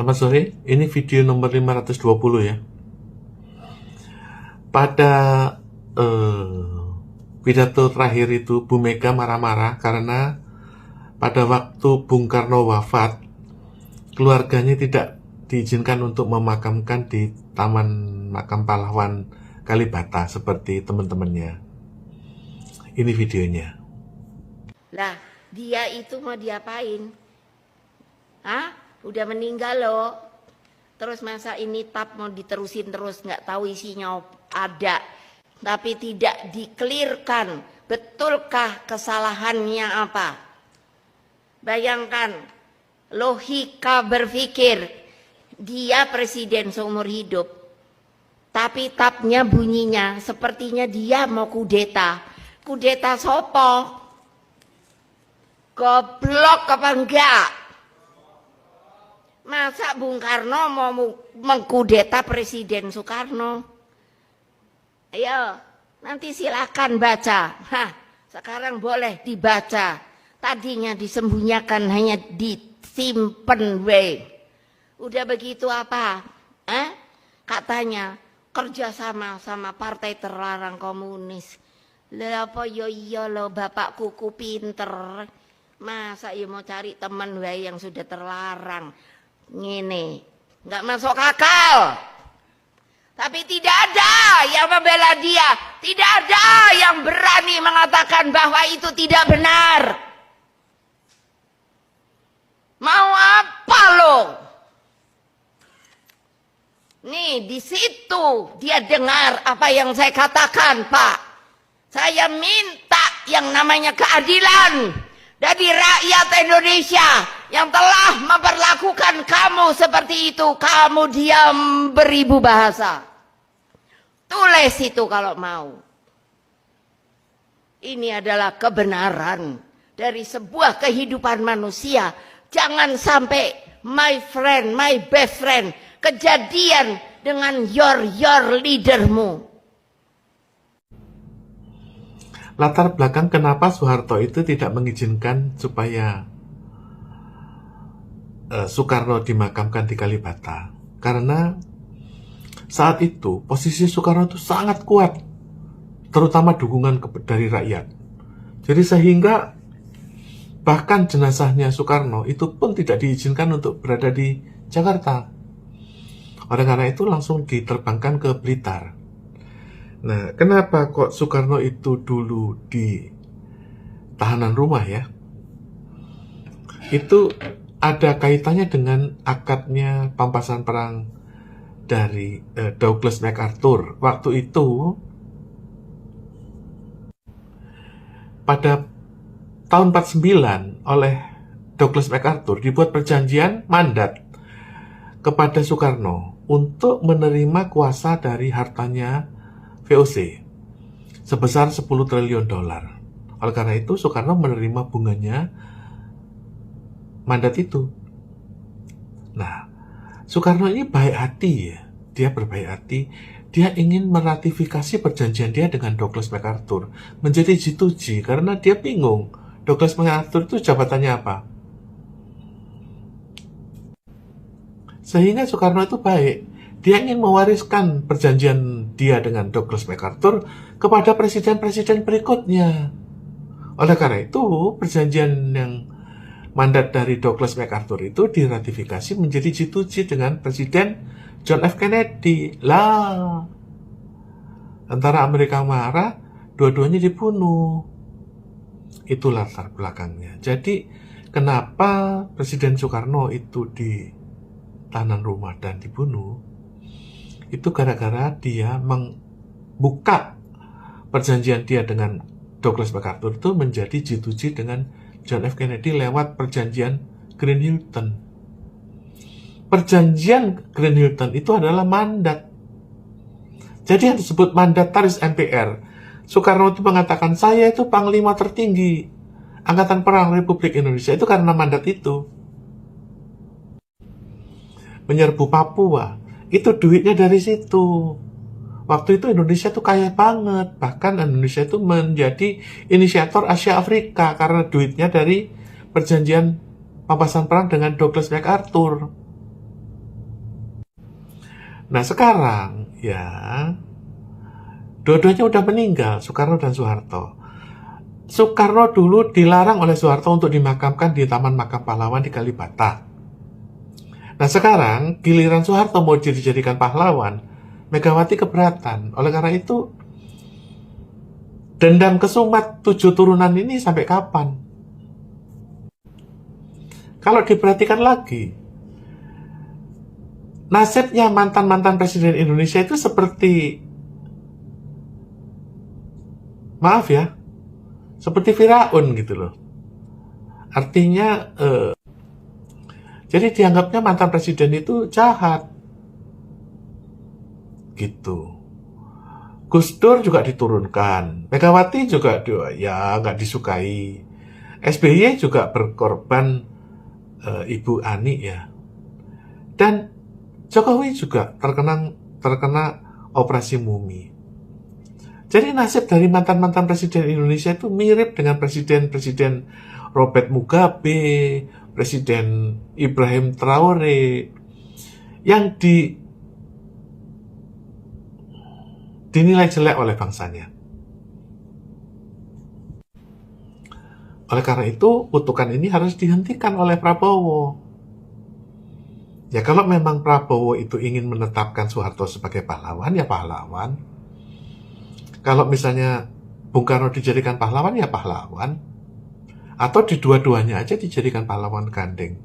Selamat sore, ini video nomor 520 ya. Pada pidato terakhir itu Bu Mega marah-marah karena pada waktu Bung Karno wafat, keluarganya tidak diizinkan untuk memakamkan di Taman Makam Pahlawan Kalibata seperti teman-temannya. Ini videonya. Lah, dia itu mau diapain? Hah? Udah meninggal loh. Terus masa ini tap mau diterusin terus, nggak tahu isinya ada. Tapi tidak dikelirkan, betulkah kesalahannya apa? Bayangkan, logika berpikir, dia presiden seumur hidup. Tapi tapnya bunyinya, sepertinya dia mau kudeta. Kudeta sopo? Goblok apa enggak? Masa Bung Karno mau mengkudeta Presiden Soekarno? Ayo, nanti silakan baca. Hah, sekarang boleh dibaca. Tadinya disembunyikan, hanya disimpan we. Udah begitu apa? Katanya kerjasama sama partai terlarang komunis. Lah apa yo iya lo bapak kuku pinter. Masa ya mau cari teman we yang sudah terlarang? Ngene, nggak masuk akal. Tapi tidak ada yang membela dia, tidak ada yang berani mengatakan bahwa itu tidak benar. Mau apa lo? Nih di situ dia dengar apa yang saya katakan, Pak. Saya minta yang namanya keadilan dari rakyat Indonesia yang telah memperlakukan kamu seperti itu. Kamu diam beribu bahasa. Tulis itu kalau mau. Ini adalah kebenaran dari sebuah kehidupan manusia. Jangan sampai my friend, my best friend, kejadian dengan your leadermu. Latar belakang kenapa Soeharto itu tidak mengizinkan supaya Soekarno dimakamkan di Kalibata. Karena saat itu posisi Soekarno itu sangat kuat, terutama dukungan dari rakyat. Jadi sehingga bahkan jenazahnya Soekarno itu pun tidak diizinkan untuk berada di Jakarta. Oleh karena itu langsung diterbangkan ke Blitar. Nah, kenapa kok Soekarno itu dulu di tahanan rumah ya? Itu ada kaitannya dengan akadnya pampasan perang dari Douglas MacArthur. Waktu itu, pada tahun 49 oleh Douglas MacArthur dibuat perjanjian mandat kepada Soekarno untuk menerima kuasa dari hartanya VOC sebesar 10 triliun dolar. Oleh karena itu Soekarno menerima bunganya mandat itu. Nah, Soekarno ini baik hati ya. Dia berbaik hati. Dia ingin meratifikasi perjanjian dia dengan Douglas MacArthur menjadi G2G karena dia bingung. Douglas MacArthur itu jabatannya apa? Sehingga Soekarno itu baik. Dia ingin mewariskan perjanjian dia dengan Douglas MacArthur kepada presiden-presiden berikutnya. Oleh karena itu, perjanjian yang mandat dari Douglas MacArthur itu diratifikasi menjadi G2G dengan Presiden John F. Kennedy. Lah, antara Amerika marah, dua-duanya dibunuh. Itulah latar belakangnya. Jadi, kenapa Presiden Soekarno itu di tahanan rumah dan dibunuh? Itu gara-gara dia membuka perjanjian dia dengan Douglas MacArthur itu menjadi G2G dengan John F. Kennedy lewat perjanjian Green-Hilton. Perjanjian Green-Hilton itu adalah mandat. Jadi yang disebut mandataris MPR, Soekarno itu mengatakan, saya itu panglima tertinggi Angkatan Perang Republik Indonesia itu karena mandat itu. Menyerbu Papua, itu duitnya dari situ. Waktu itu Indonesia tuh kaya banget. Bahkan Indonesia itu menjadi inisiator Asia Afrika karena duitnya dari perjanjian pampasan perang dengan Douglas MacArthur. Nah sekarang ya dua-duanya udah meninggal, Soekarno dan Soeharto. Soekarno dulu dilarang oleh Soeharto untuk dimakamkan di Taman Makam Pahlawan di Kalibata. Nah sekarang giliran Soeharto mau dijadikan pahlawan, Megawati keberatan. Oleh karena itu dendam kesumat 7 turunan ini sampai kapan? Kalau diperhatikan lagi, nasibnya mantan-mantan presiden Indonesia itu seperti, maaf ya, seperti Firaun gitu loh. Artinya, jadi dianggapnya mantan presiden itu jahat. Gitu. Gus Dur juga diturunkan. Megawati juga ya nggak disukai. SBY juga berkorban Ibu Ani ya. Dan Jokowi juga terkena operasi mumi. Jadi nasib dari mantan-mantan presiden Indonesia itu mirip dengan presiden-presiden Robert Mugabe, Presiden Ibrahim Traore, yang dinilai jelek oleh bangsanya. Oleh karena itu, kutukan ini harus dihentikan oleh Prabowo. Ya kalau memang Prabowo itu ingin menetapkan Soeharto sebagai pahlawan, ya pahlawan. Kalau misalnya Bung Karno dijadikan pahlawan, ya pahlawan. Atau di dua-duanya aja dijadikan pahlawan gandeng.